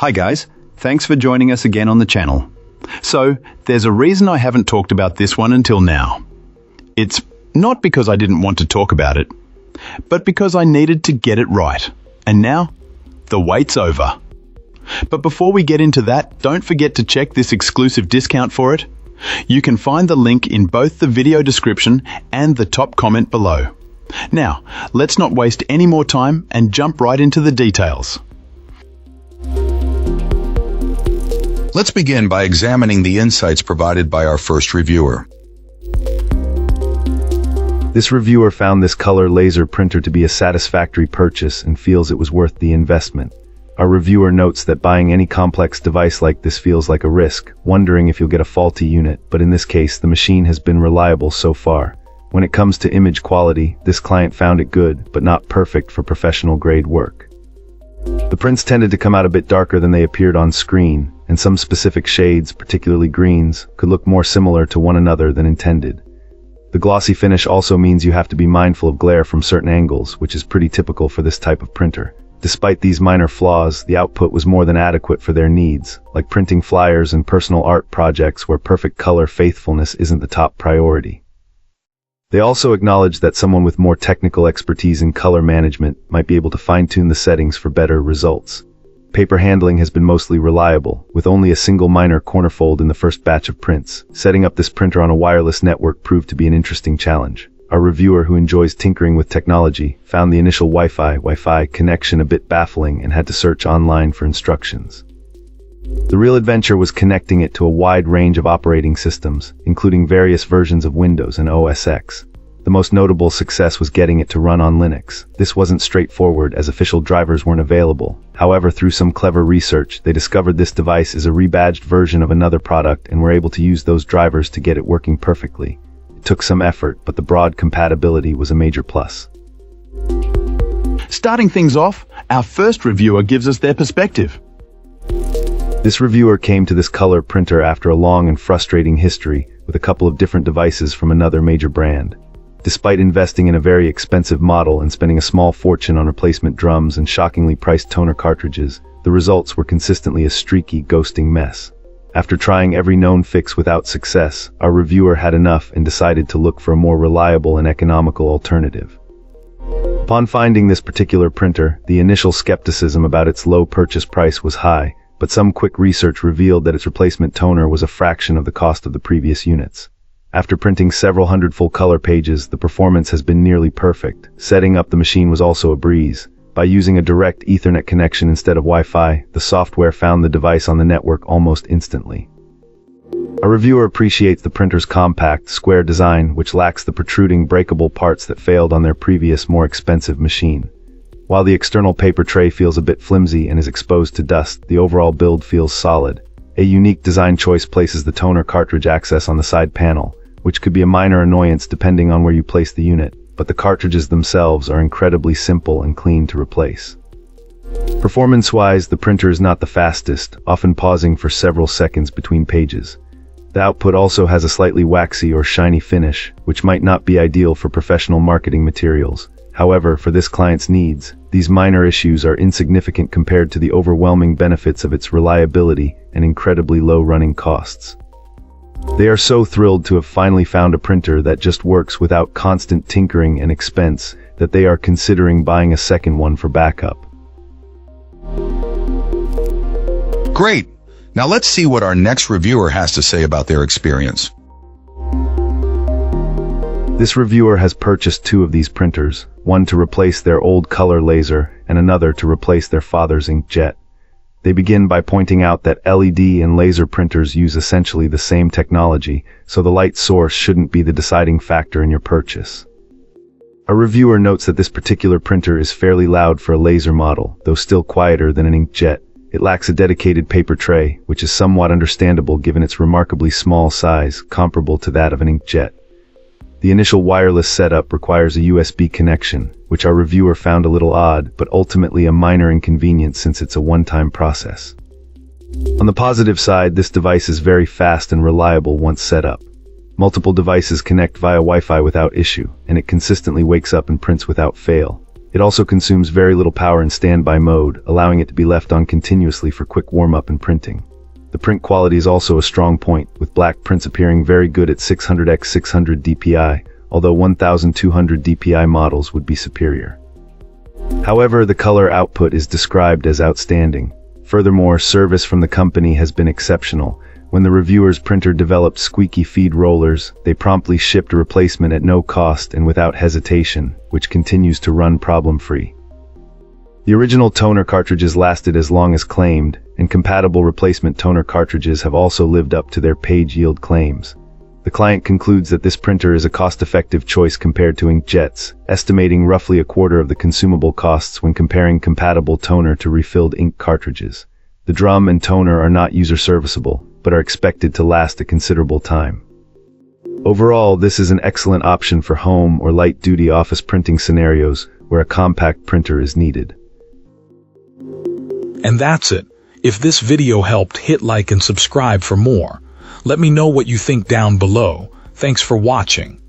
Hi guys, thanks for joining us again on the channel. So, there's a reason I haven't talked about this one until now. It's not because I didn't want to talk about it, but because I needed to get it right. And now, the wait's over. But before we get into that, don't forget to check this exclusive discount for it. You can find the link in both the video description and the top comment below. Now, let's not waste any more time and jump right into the details. Let's begin by examining the insights provided by our first reviewer. This reviewer found this color laser printer to be a satisfactory purchase and feels it was worth the investment. Our reviewer notes that buying any complex device like this feels like a risk, wondering if you'll get a faulty unit, but in this case, the machine has been reliable so far. When it comes to image quality, this client found it good, but not perfect for professional grade work. The prints tended to come out a bit darker than they appeared on screen, and some specific shades, particularly greens, could look more similar to one another than intended. The glossy finish also means you have to be mindful of glare from certain angles, which is pretty typical for this type of printer. Despite these minor flaws, the output was more than adequate for their needs, like printing flyers and personal art projects where perfect color faithfulness isn't the top priority. They also acknowledge that someone with more technical expertise in color management might be able to fine-tune the settings for better results. Paper handling has been mostly reliable, with only a single minor corner fold in the first batch of prints. Setting up this printer on a wireless network proved to be an interesting challenge. Our reviewer, who enjoys tinkering with technology, found the initial Wi-Fi connection a bit baffling and had to search online for instructions. The real adventure was connecting it to a wide range of operating systems, including various versions of Windows and OS X. The most notable success was getting it to run on Linux. This wasn't straightforward as official drivers weren't available. However, through some clever research, they discovered this device is a rebadged version of another product and were able to use those drivers to get it working perfectly. It took some effort, but the broad compatibility was a major plus. Starting things off, our first reviewer gives us their perspective. This reviewer came to this color printer after a long and frustrating history with a couple of different devices from another major brand. Despite investing in a very expensive model and spending a small fortune on replacement drums and shockingly priced toner cartridges, the results were consistently a streaky, ghosting mess. After trying every known fix without success, our reviewer had enough and decided to look for a more reliable and economical alternative. Upon finding this particular printer, the initial skepticism about its low purchase price was high, but some quick research revealed that its replacement toner was a fraction of the cost of the previous units. After printing several hundred full-color pages, the performance has been nearly perfect. Setting up the machine was also a breeze. By using a direct Ethernet connection instead of Wi-Fi, the software found the device on the network almost instantly. A reviewer appreciates the printer's compact, square design, which lacks the protruding, breakable parts that failed on their previous, more expensive machine. While the external paper tray feels a bit flimsy and is exposed to dust, the overall build feels solid. A unique design choice places the toner cartridge access on the side panel, which could be a minor annoyance depending on where you place the unit, but the cartridges themselves are incredibly simple and clean to replace. Performance-wise, the printer is not the fastest, often pausing for several seconds between pages. The output also has a slightly waxy or shiny finish, which might not be ideal for professional marketing materials. However, for this client's needs, these minor issues are insignificant compared to the overwhelming benefits of its reliability and incredibly low running costs. They are so thrilled to have finally found a printer that just works without constant tinkering and expense that they are considering buying a second one for backup. Great! Now let's see what our next reviewer has to say about their experience. This reviewer has purchased two of these printers, one to replace their old color laser and another to replace their father's inkjet. They begin by pointing out that LED and laser printers use essentially the same technology, so the light source shouldn't be the deciding factor in your purchase. A reviewer notes that this particular printer is fairly loud for a laser model, though still quieter than an inkjet. It lacks a dedicated paper tray, which is somewhat understandable given its remarkably small size, comparable to that of an inkjet. The initial wireless setup requires a USB connection, which our reviewer found a little odd, but ultimately a minor inconvenience since it's a one-time process. On the positive side, this device is very fast and reliable once set up. Multiple devices connect via Wi-Fi without issue, and it consistently wakes up and prints without fail. It also consumes very little power in standby mode, allowing it to be left on continuously for quick warm-up and printing. The print quality is also a strong point, with black prints appearing very good at 600x600 dpi, although 1200 dpi models would be superior. However, the color output is described as outstanding. Furthermore, service from the company has been exceptional. When the reviewer's printer developed squeaky feed rollers, they promptly shipped a replacement at no cost and without hesitation, which continues to run problem-free. The original toner cartridges lasted as long as claimed, and compatible replacement toner cartridges have also lived up to their page yield claims. The client concludes that this printer is a cost-effective choice compared to inkjets, estimating roughly a quarter of the consumable costs when comparing compatible toner to refilled ink cartridges. The drum and toner are not user-serviceable, but are expected to last a considerable time. Overall, this is an excellent option for home or light-duty office printing scenarios where a compact printer is needed. And that's it. If this video helped, hit like and subscribe for more. Let me know what you think down below. Thanks for watching.